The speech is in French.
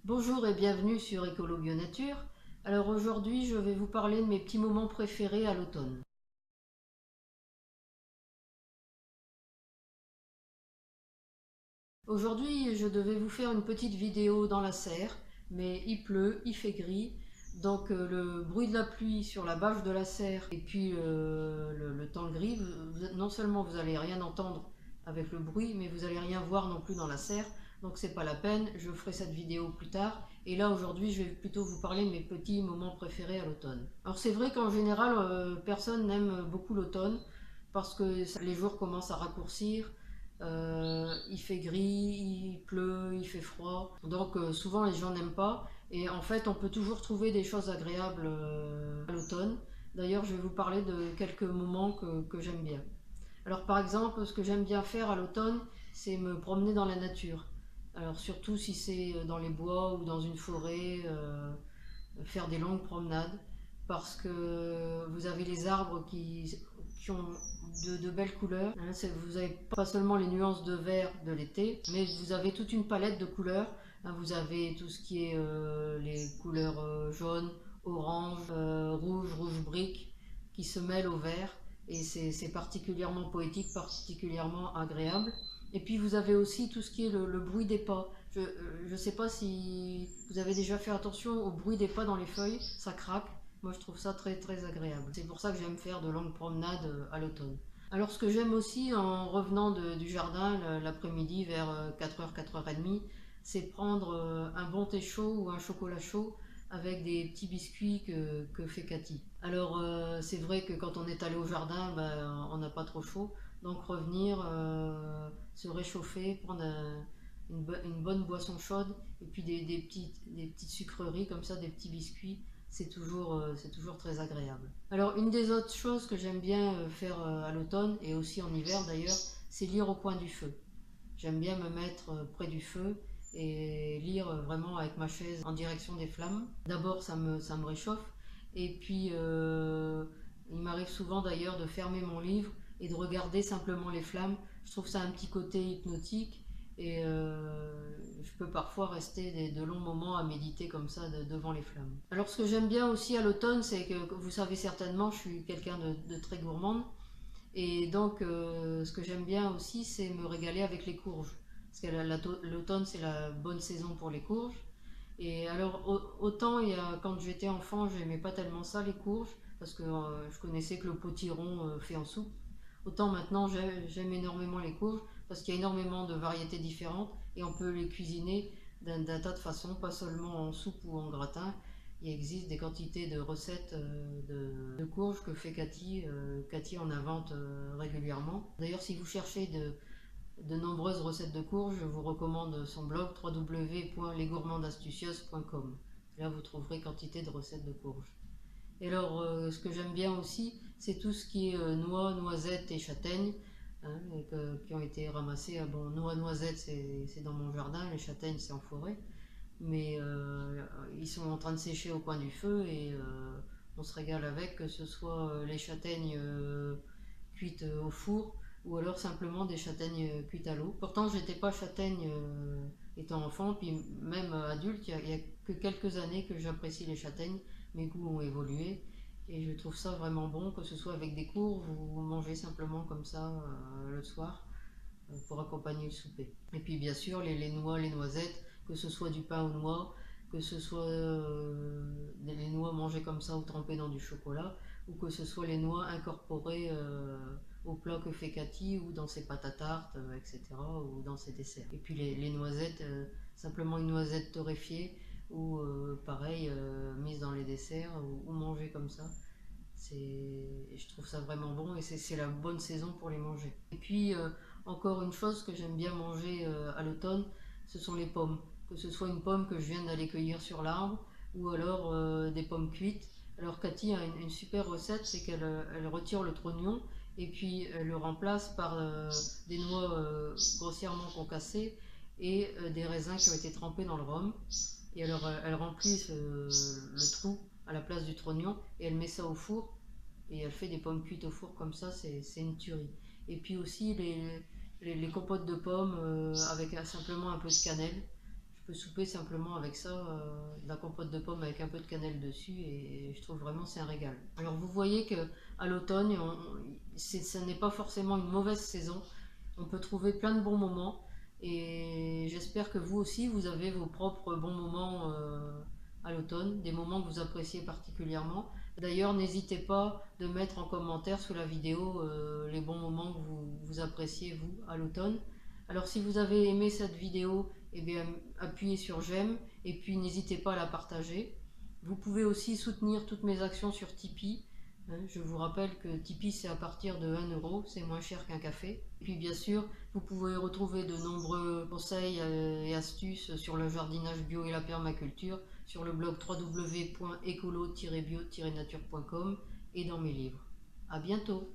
Bonjour et bienvenue sur Écolo Bio Nature. Alors aujourd'hui, je vais vous parler de mes petits moments préférés à l'automne. Aujourd'hui, je devais vous faire une petite vidéo dans la serre, mais il pleut, il fait gris, donc le bruit de la pluie sur la bâche de la serre et puis le temps gris, non seulement vous allez rien entendre avec le bruit, mais vous allez rien voir non plus dans la serre, donc c'est pas la peine, je ferai cette vidéo plus tard. Et là aujourd'hui, je vais plutôt vous parler de mes petits moments préférés à l'automne. Alors c'est vrai qu'en général, personne n'aime beaucoup l'automne parce que les jours commencent à raccourcir. Il fait gris, il pleut, il fait froid. Donc souvent les gens n'aiment pas. Et en fait, on peut toujours trouver des choses agréables à l'automne. D'ailleurs, je vais vous parler de quelques moments que j'aime bien. Alors par exemple, ce que j'aime bien faire à l'automne, c'est me promener dans la nature. Alors surtout si c'est dans les bois ou dans une forêt, faire des longues promenades, parce que vous avez les arbres qui ont de belles couleurs. Hein, vous n'avez pas seulement les nuances de vert de l'été, mais vous avez toute une palette de couleurs. Hein, vous avez tout ce qui est les couleurs jaune, orange, rouge, rouge brique, qui se mêlent au vert. Et c'est particulièrement poétique, particulièrement agréable. Et puis vous avez aussi tout ce qui est le bruit des pas. Je ne sais pas si vous avez déjà fait attention au bruit des pas dans les feuilles, ça craque. Moi je trouve ça très très agréable. C'est pour ça que j'aime faire de longues promenades à l'automne. Alors ce que j'aime aussi en revenant du jardin l'après-midi vers 4h, 4h30, c'est prendre un bon thé chaud ou un chocolat chaud avec des petits biscuits que fait Cathy. Alors c'est vrai que quand on est allé au jardin, ben, on n'a pas trop chaud, donc revenir, se réchauffer, prendre une bonne boisson chaude et puis des petites sucreries comme ça, des petits biscuits, c'est toujours très agréable. Alors une des autres choses que j'aime bien faire à l'automne et aussi en hiver d'ailleurs, c'est lire au coin du feu. J'aime bien me mettre près du feu et lire vraiment avec ma chaise en direction des flammes. D'abord ça me réchauffe et puis il m'arrive souvent d'ailleurs de fermer mon livre et de regarder simplement les flammes. Je trouve ça un petit côté hypnotique et je peux parfois rester de longs moments à méditer comme ça devant les flammes. Alors ce que j'aime bien aussi à l'automne, c'est que vous savez certainement, je suis quelqu'un de très gourmande. Et donc, ce que j'aime bien aussi, c'est me régaler avec les courges. Parce que l'automne, c'est la bonne saison pour les courges. Et alors, autant quand j'étais enfant, j'aimais pas tellement ça, les courges, parce que je connaissais que le potiron fait en soupe. Autant maintenant, j'aime énormément les courges, parce qu'il y a énormément de variétés différentes, et on peut les cuisiner d'un tas de façons, pas seulement en soupe ou en gratin. Il existe des quantités de recettes de courges que fait Cathy. Cathy en invente régulièrement. D'ailleurs, si vous cherchez de nombreuses recettes de courges, je vous recommande son blog www.lesgourmandastucieuses.com. Là, vous trouverez quantité de recettes de courges. Et alors, ce que j'aime bien aussi, c'est tout ce qui est noix, noisettes et châtaignes, hein, qui ont été ramassées. Ah bon, noix, noisettes, c'est dans mon jardin, les châtaignes, c'est en forêt. Mais ils sont en train de sécher au coin du feu et on se régale avec, que ce soit les châtaignes cuites au four ou alors simplement des châtaignes cuites à l'eau. Pourtant, je n'étais pas châtaigne étant enfant, puis même adulte, il y a que quelques années que j'apprécie les châtaignes, mes goûts ont évolué et je trouve ça vraiment bon, que ce soit avec des courges ou manger simplement comme ça le soir pour accompagner le souper. Et puis bien sûr les noix, les noisettes, que ce soit du pain aux noix, que ce soit les noix mangées comme ça ou trempées dans du chocolat, ou que ce soit les noix incorporées au plat que fait Cathy ou dans ses pâtes à tarte, etc. ou dans ses desserts. Et puis les noisettes, simplement une noisette torréfiée ou pareil, mise dans les desserts ou mangée comme ça. Je trouve ça vraiment bon et c'est la bonne saison pour les manger. Et puis encore une chose que j'aime bien manger à l'automne, ce sont les pommes. Que ce soit une pomme que je viens d'aller cueillir sur l'arbre ou alors des pommes cuites. Alors Cathy a une super recette, c'est qu'elle retire le trognon et puis elle le remplace par des noix grossièrement concassées et des raisins qui ont été trempés dans le rhum. Et alors elle remplit le trou à la place du trognon et elle met ça au four et elle fait des pommes cuites au four comme ça, c'est une tuerie. Et puis aussi les compotes de pommes avec simplement un peu de cannelle. peux souper simplement avec ça, de la compote de pommes avec un peu de cannelle dessus, et je trouve vraiment c'est un régal. Alors vous voyez que à l'automne, ce n'est pas forcément une mauvaise saison. On peut trouver plein de bons moments, et j'espère que vous aussi vous avez vos propres bons moments à l'automne, des moments que vous appréciez particulièrement. D'ailleurs, n'hésitez pas de mettre en commentaire sous la vidéo les bons moments que vous appréciez vous à l'automne. Alors si vous avez aimé cette vidéo, eh bien, appuyez sur j'aime, et puis n'hésitez pas à la partager. Vous pouvez aussi soutenir toutes mes actions sur Tipeee. Je vous rappelle que Tipeee c'est à partir de 1 euro, c'est moins cher qu'un café. Et puis bien sûr, vous pouvez retrouver de nombreux conseils et astuces sur le jardinage bio et la permaculture sur le blog www.écolo-bio-nature.com et dans mes livres. À bientôt!